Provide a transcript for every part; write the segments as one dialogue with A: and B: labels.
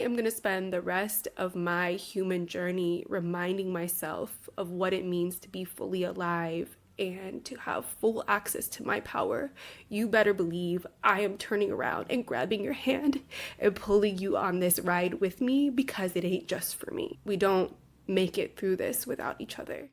A: am going to spend the rest of my human journey reminding myself of what it means to be fully alive and to have full access to my power, you better believe I am turning around and grabbing your hand and pulling you on this ride with me, because it ain't just for me. We don't make it through this without each other.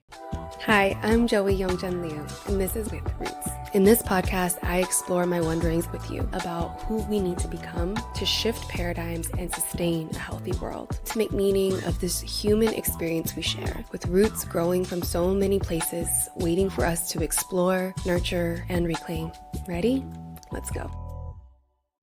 A: Hi, I'm Joey Youngjan Liu, and this is With Roots. In this podcast, I explore my wonderings with you about who we need to become to shift paradigms and sustain a healthy world, to make meaning of this human experience we share, with roots growing from so many places, waiting for us to explore, nurture, and reclaim. Ready? Let's go.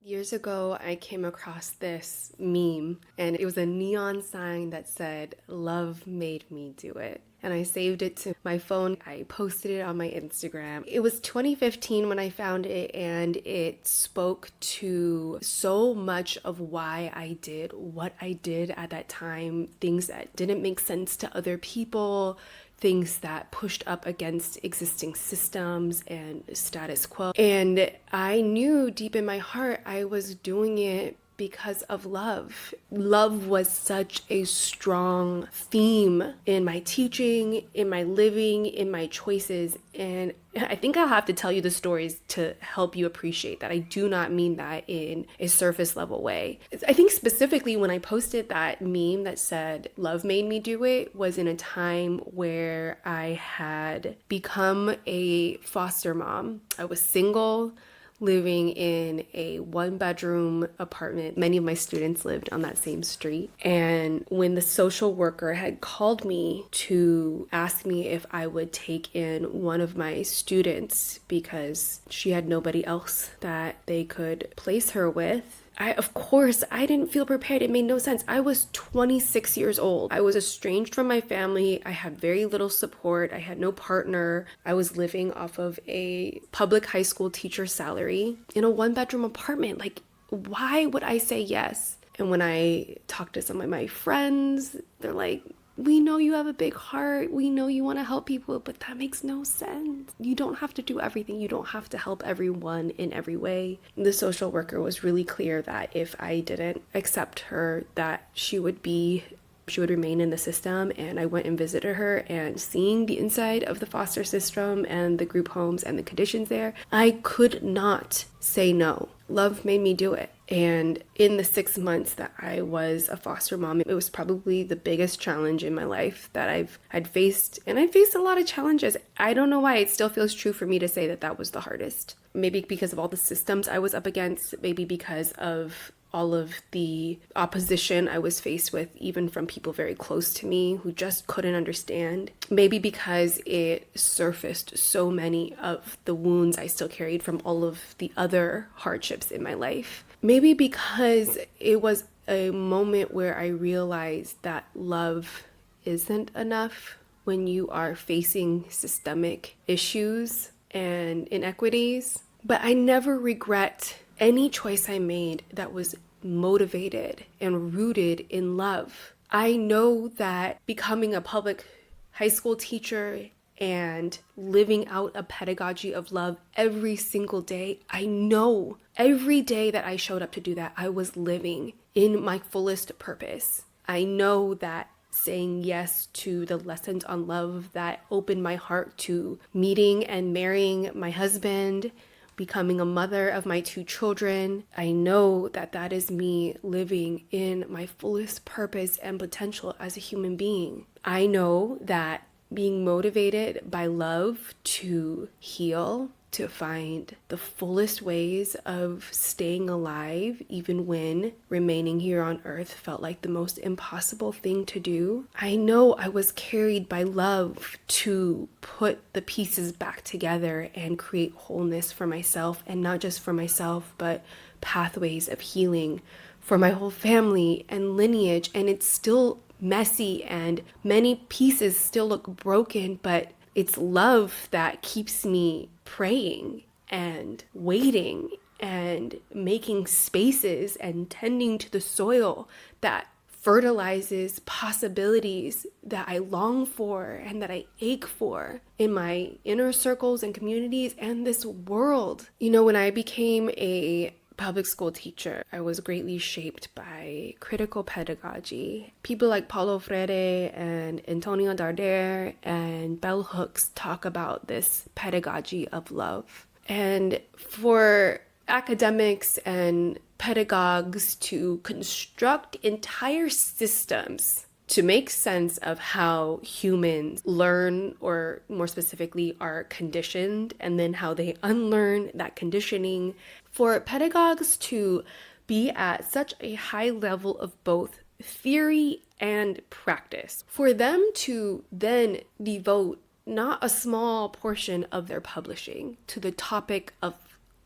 A: Years ago, I came across this meme, and it was a neon sign that said, "Love made me do it." And I saved it to my phone. I posted it on my Instagram. It was 2015 when I found it, and it spoke to so much of why I did what I did at that time, things that didn't make sense to other people, things that pushed up against existing systems and status quo. And I knew deep in my heart I was doing it because of love. Love was such a strong theme in my teaching, in my living, in my choices. And I think I'll have to tell you the stories to help you appreciate that. I do not mean that in a surface level way. I think specifically when I posted that meme that said, "Love made me do it," was in a time where I had become a foster mom. I was single, living in a one-bedroom apartment. Many of my students lived on that same street. And when the social worker had called me to ask me if I would take in one of my students because she had nobody else that they could place her with, Of course, I didn't feel prepared. It made no sense. I was 26 years old. I was estranged from my family. I had very little support. I had no partner. I was living off of a public high school teacher salary in a one-bedroom apartment. Like, why would I say yes? And when I talked to some of my friends, they're like, "We know you have a big heart. We know you want to help people, but that makes no sense. You don't have to do everything. You don't have to help everyone in every way." The social worker was really clear that if I didn't accept her, that she would remain in the system. And I went and visited her, and seeing the inside of the foster system and the group homes and the conditions there, I could not say no. Love made me do it. And in the 6 months that I was a foster mom, it was probably the biggest challenge in my life that I'd faced. And I faced a lot of challenges. I don't know why it still feels true for me to say that that was the hardest. Maybe because of all the systems I was up against, maybe because of all of the opposition I was faced with, even from people very close to me who just couldn't understand. Maybe because it surfaced so many of the wounds I still carried from all of the other hardships in my life. Maybe because it was a moment where I realized that love isn't enough when you are facing systemic issues and inequities. But I never regret any choice I made that was motivated and rooted in love. I know that becoming a public high school teacher and living out a pedagogy of love every single day, I know every day that I showed up to do that, I was living in my fullest purpose. I know that saying yes to the lessons on love that opened my heart to meeting and marrying my husband, becoming a mother of my 2 children, I know that that is me living in my fullest purpose and potential as a human being. I know that being motivated by love to heal, to find the fullest ways of staying alive, even when remaining here on earth felt like the most impossible thing to do. I know I was carried by love to put the pieces back together and create wholeness for myself, and not just for myself, but pathways of healing for my whole family and lineage. And it's still messy and many pieces still look broken, but it's love that keeps me praying and waiting and making spaces and tending to the soil that fertilizes possibilities that I long for and that I ache for in my inner circles and communities and this world. You know, when I became a public school teacher, I was greatly shaped by critical pedagogy. People like Paulo Freire and Antonio Darder and bell hooks talk about this pedagogy of love. And for academics and pedagogues to construct entire systems to make sense of how humans learn, or more specifically, are conditioned, and then how they unlearn that conditioning. For pedagogues to be at such a high level of both theory and practice, for them to then devote not a small portion of their publishing to the topic of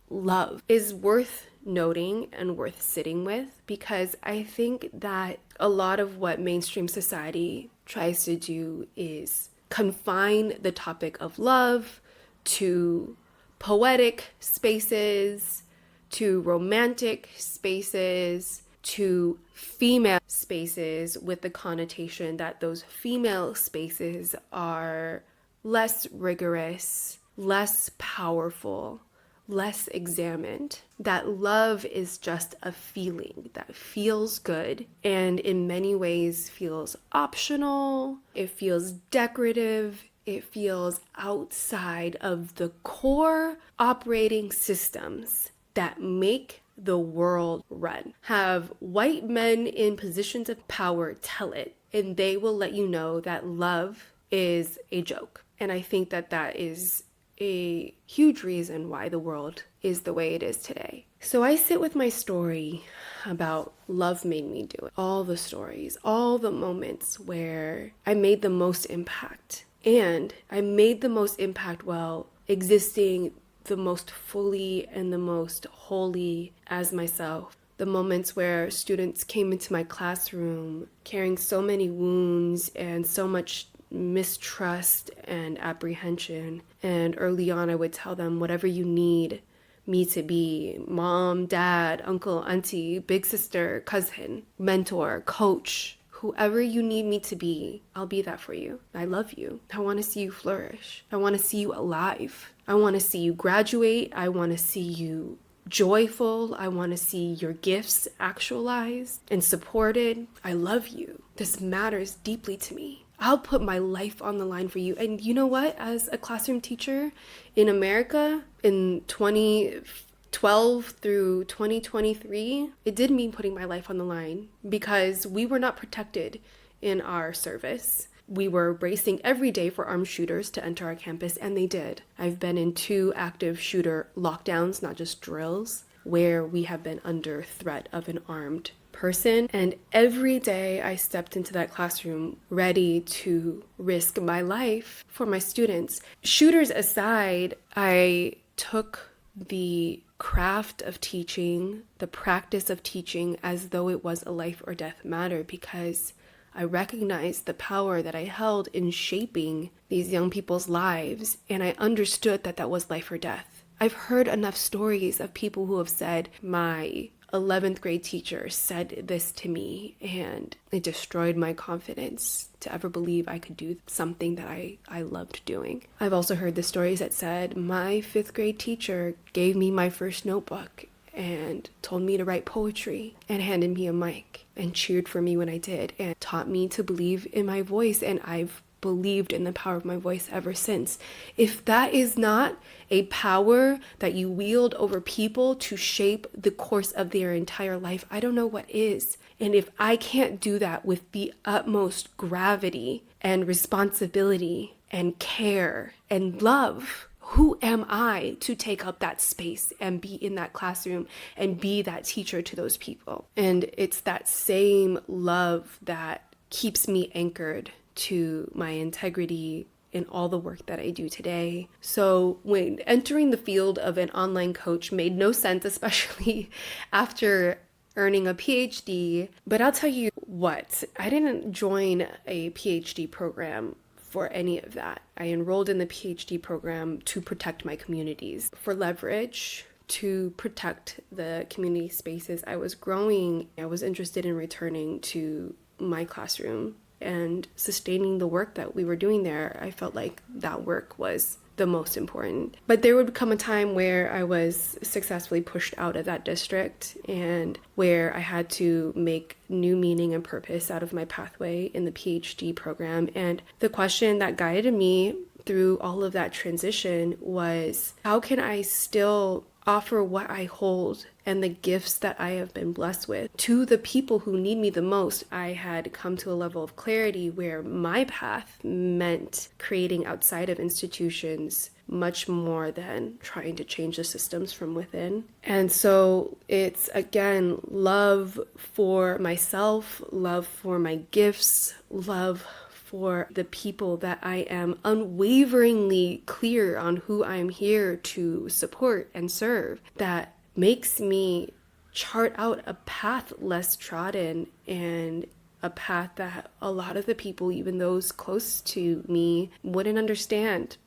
A: love is worth noting and worth sitting with, because I think that a lot of what mainstream society tries to do is confine the topic of love to poetic spaces, to romantic spaces, to female spaces, with the connotation that those female spaces are less rigorous, less powerful, less examined, that love is just a feeling that feels good and in many ways feels optional, it feels decorative, it feels outside of the core operating systems that make the world run. Have white men in positions of power tell it, and they will let you know that love is a joke. And I think that that is a huge reason why the world is the way it is today. So I sit with my story about love made me do it. All the stories, all the moments where I made the most impact. And I made the most impact while existing the most fully and the most wholly as myself. The moments where students came into my classroom carrying so many wounds and so much mistrust and apprehension. And early on, I would tell them, whatever you need me to be, mom, dad, uncle, auntie, big sister, cousin, mentor, coach, whoever you need me to be, I'll be that for you. I love you. I want to see you flourish. I want to see you alive. I want to see you graduate. I want to see you joyful. I want to see your gifts actualized and supported. I love you. This matters deeply to me. I'll put my life on the line for you. And you know what? As a classroom teacher in America in 2012 through 2023, it did mean putting my life on the line, because we were not protected in our service. We were bracing every day for armed shooters to enter our campus, and they did. I've been in 2 active shooter lockdowns, not just drills, where we have been under threat of an armed person. And every day I stepped into that classroom ready to risk my life for my students. Shooters aside, I took the craft of teaching, the practice of teaching, as though it was a life or death matter, because I recognized the power that I held in shaping these young people's lives, and I understood that that was life or death. I've heard enough stories of people who have said, my 11th grade teacher said this to me, and it destroyed my confidence to ever believe I could do something that I loved doing. I've also heard the stories that said, my 5th grade teacher gave me my first notebook and told me to write poetry and handed me a mic and cheered for me when I did and taught me to believe in my voice, and I've believed in the power of my voice ever since. If that is not a power that you wield over people to shape the course of their entire life, I don't know what is. And if I can't do that with the utmost gravity and responsibility and care and love, who am I to take up that space and be in that classroom and be that teacher to those people? And it's that same love that keeps me anchored to my integrity in all the work that I do today. So when entering the field of an online coach made no sense, especially after earning a PhD. But I'll tell you what, I didn't join a PhD program for any of that. I enrolled in the PhD program to protect my communities, for leverage, to protect the community spaces I was growing. I was interested in returning to my classroom and sustaining the work that we were doing there. I felt like that work was the most important. But there would come a time where I was successfully pushed out of that district and where I had to make new meaning and purpose out of my pathway in the PhD program. And the question that guided me through all of that transition was, how can I still offer what I hold and the gifts that I have been blessed with to the people who need me the most? I had come to a level of clarity where my path meant creating outside of institutions much more than trying to change the systems from within. And so it's, again, love for myself, love for my gifts, love for the people that I am unwaveringly clear on who I'm here to support and serve, that makes me chart out a path less trodden and a path that a lot of the people, even those close to me, couldn't understand.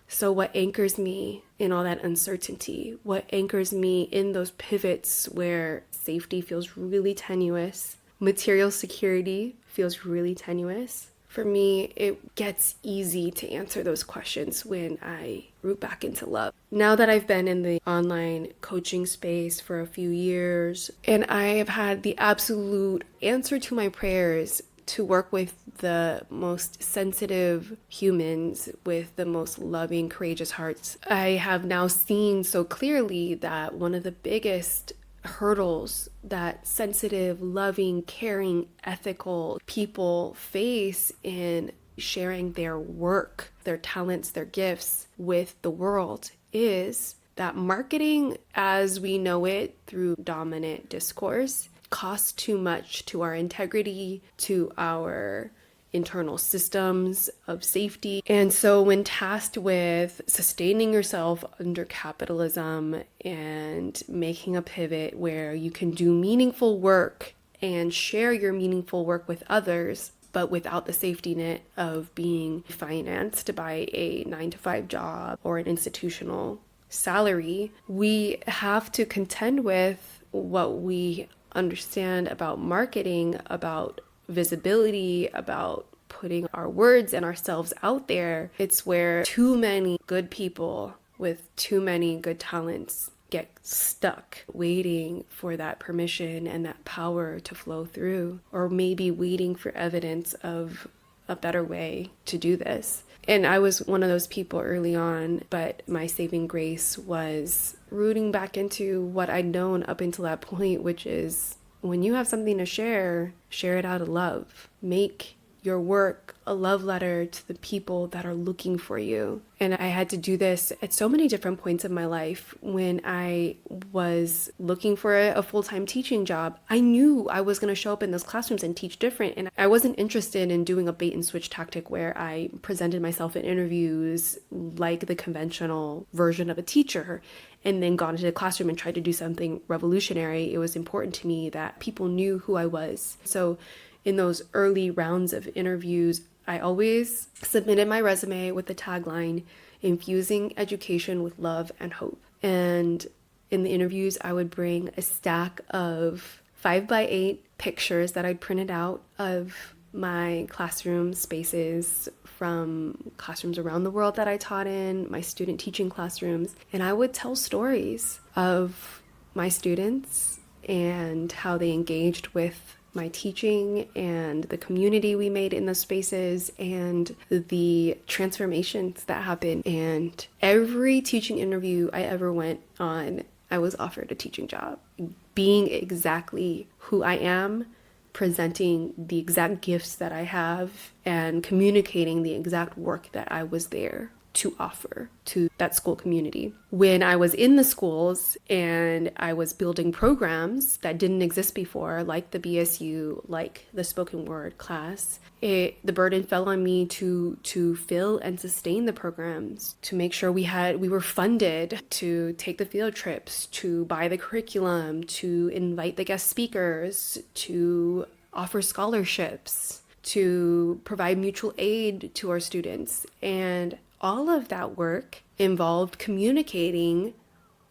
A: So what anchors me in all that uncertainty? What anchors me in those pivots where safety feels really tenuous, material security feels really tenuous? For me, it gets easy to answer those questions when I root back into love. Now that I've been in the online coaching space for a few years, and I have had the absolute answer to my prayers to work with the most sensitive humans with the most loving, courageous hearts, I have now seen so clearly that one of the biggest hurdles that sensitive, loving, caring, ethical people face in sharing their work, their talents, their gifts with the world is that marketing as we know it through dominant discourse costs too much to our integrity, to our internal systems of safety. And so when tasked with sustaining yourself under capitalism and making a pivot where you can do meaningful work and share your meaningful work with others, but without the safety net of being financed by a 9-to-5 job or an institutional salary, we have to contend with what we understand about marketing, about visibility, about putting our words and ourselves out there. It's where too many good people with too many good talents get stuck waiting for that permission and that power to flow through, or maybe waiting for evidence of a better way to do this. And I was one of those people early on, but my saving grace was rooting back into what I'd known up until that point, which is when you have something to share, share it out of love. Make your work a love letter to the people that are looking for you. And I had to do this at so many different points in my life. When I was looking for a full-time teaching job, I knew I was going to show up in those classrooms and teach different. And I wasn't interested in doing a bait and switch tactic where I presented myself in interviews like the conventional version of a teacher and then got into the classroom and tried to do something revolutionary. It was important to me that people knew who I was. So in those early rounds of interviews, I always submitted my resume with the tagline, infusing education with love and hope. And in the interviews, I would bring a stack of 5x8 pictures that I'd printed out of my classroom spaces from classrooms around the world that I taught in, my student teaching classrooms. And I would tell stories of my students and how they engaged with my teaching and the community we made in those spaces and the transformations that happened. And every teaching interview I ever went on, I was offered a teaching job. Being exactly who I am, presenting the exact gifts that I have, and communicating the exact work that I was there to offer to that school community. When I was in the schools and I was building programs that didn't exist before, like the BSU, like the spoken word class, the burden fell on me to fill and sustain the programs, to make sure we were funded to take the field trips, to buy the curriculum, to invite the guest speakers, to offer scholarships, to provide mutual aid to our students. And all of that work involved communicating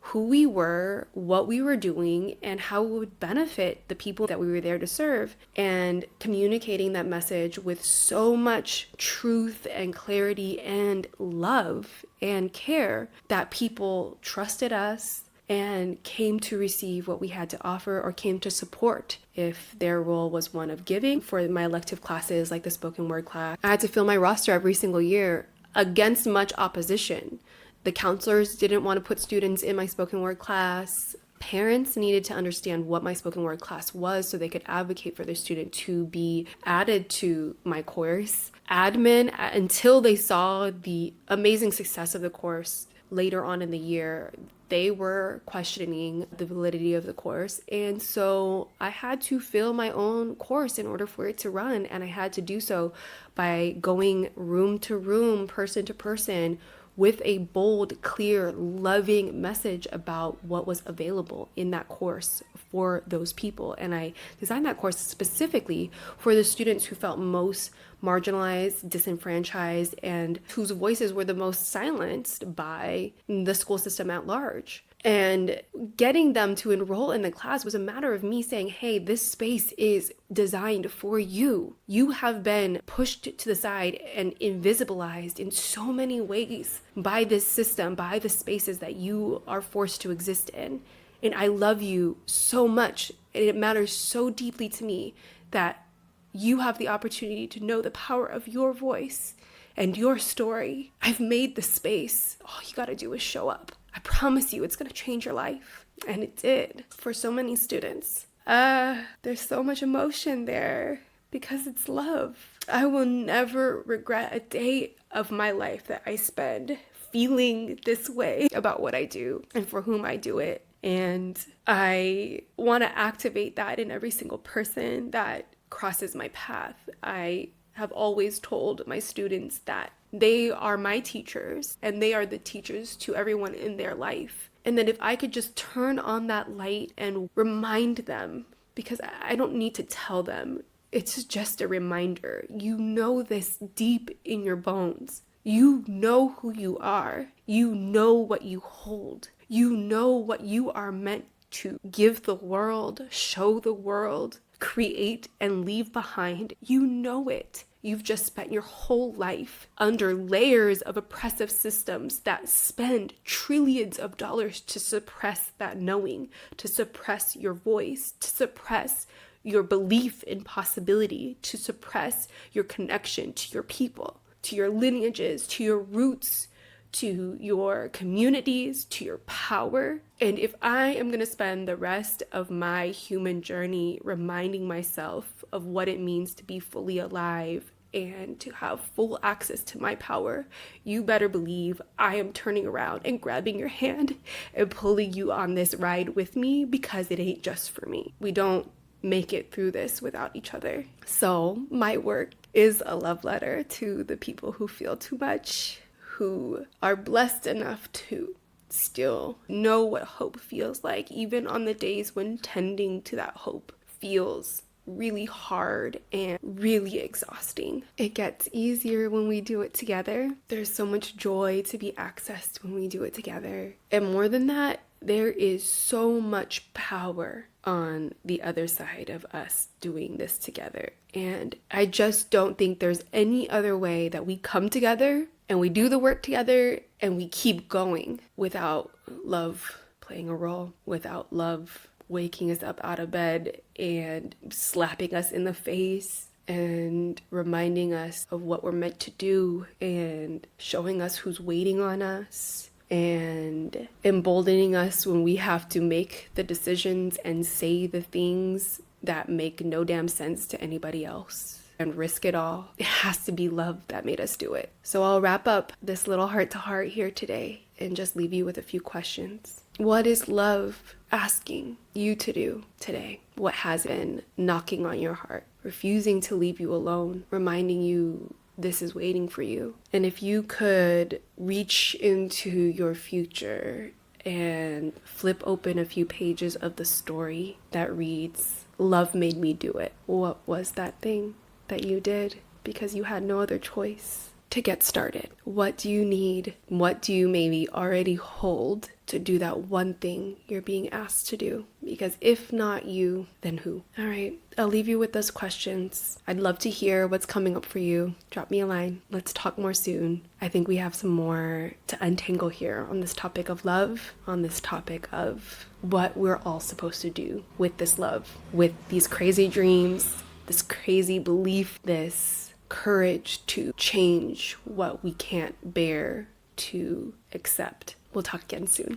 A: who we were, what we were doing, and how it would benefit the people that we were there to serve, and communicating that message with so much truth and clarity and love and care that people trusted us and came to receive what we had to offer or came to support if their role was one of giving. For my elective classes like the spoken word class, I had to fill my roster every single year against much opposition. The counselors didn't want to put students in my spoken word class. Parents needed to understand what my spoken word class was so they could advocate for their student to be added to my course. Admin, until they saw the amazing success of the course later on in the year, they were questioning the validity of the course. And so I had to fill my own course in order for it to run. And I had to do so by going room to room, person to person, with a bold, clear, loving message about what was available in that course for those people. And I designed that course specifically for the students who felt most marginalized, disenfranchised, and whose voices were the most silenced by the school system at large. And getting them to enroll in the class was a matter of me saying, hey, this space is designed for you. You have been pushed to the side and invisibilized in so many ways by this system, by the spaces that you are forced to exist in. And I love you so much, and it matters so deeply to me that you have the opportunity to know the power of your voice and your story. I've made the space. All you gotta do is show up. I promise you it's gonna change your life. And it did for so many students. There's so much emotion there because it's love. I will never regret a day of my life that I spend feeling this way about what I do and for whom I do it. And I want to activate that in every single person that crosses my path. I have always told my students that they are my teachers and they are the teachers to everyone in their life. And then if I could just turn on that light and remind them, because I don't need to tell them, it's just a reminder. You know this deep in your bones. You know who you are. You know what you hold. You know what you are meant to give the world, show the world, create and leave behind. You know it. You've just spent your whole life under layers of oppressive systems that spend trillions of dollars to suppress that knowing, to suppress your voice, to suppress your belief in possibility, to suppress your connection to your people, to your lineages, to your roots, to your communities, to your power. And if I am going to spend the rest of my human journey reminding myself of what it means to be fully alive and to have full access to my power, you better believe I am turning around and grabbing your hand and pulling you on this ride with me, because it ain't just for me. We don't make it through this without each other. So my work is a love letter to the people who feel too much, who are blessed enough to still know what hope feels like, even on the days when tending to that hope feels really hard and really exhausting. It gets easier when we do it together. There's so much joy to be accessed when we do it together. And more than that, there is so much power on the other side of us doing this together. And I just don't think there's any other way that we come together and we do the work together and we keep going without love playing a role, without love waking us up out of bed and slapping us in the face and reminding us of what we're meant to do and showing us who's waiting on us and emboldening us when we have to make the decisions and say the things that make no damn sense to anybody else and risk it all. It has to be love that made us do it. So I'll wrap up this little heart to heart here today and just leave you with a few questions. What is love asking you to do today? What has been knocking on your heart, refusing to leave you alone, reminding you this is waiting for you? And if you could reach into your future and flip open a few pages of the story that reads, "Love made me do it," what was that thing that you did because you had no other choice? to get started? What do you need? What do you maybe already hold to do that one thing you're being asked to do? Because if not you, then who? All right, I'll leave you with those questions. I'd love to hear what's coming up for you. Drop me a line. Let's talk more soon. I think we have some more to untangle here on this topic of love, on this topic of what we're all supposed to do with this love, with these crazy dreams, this crazy belief, this courage to change what we can't bear to accept. We'll talk again soon.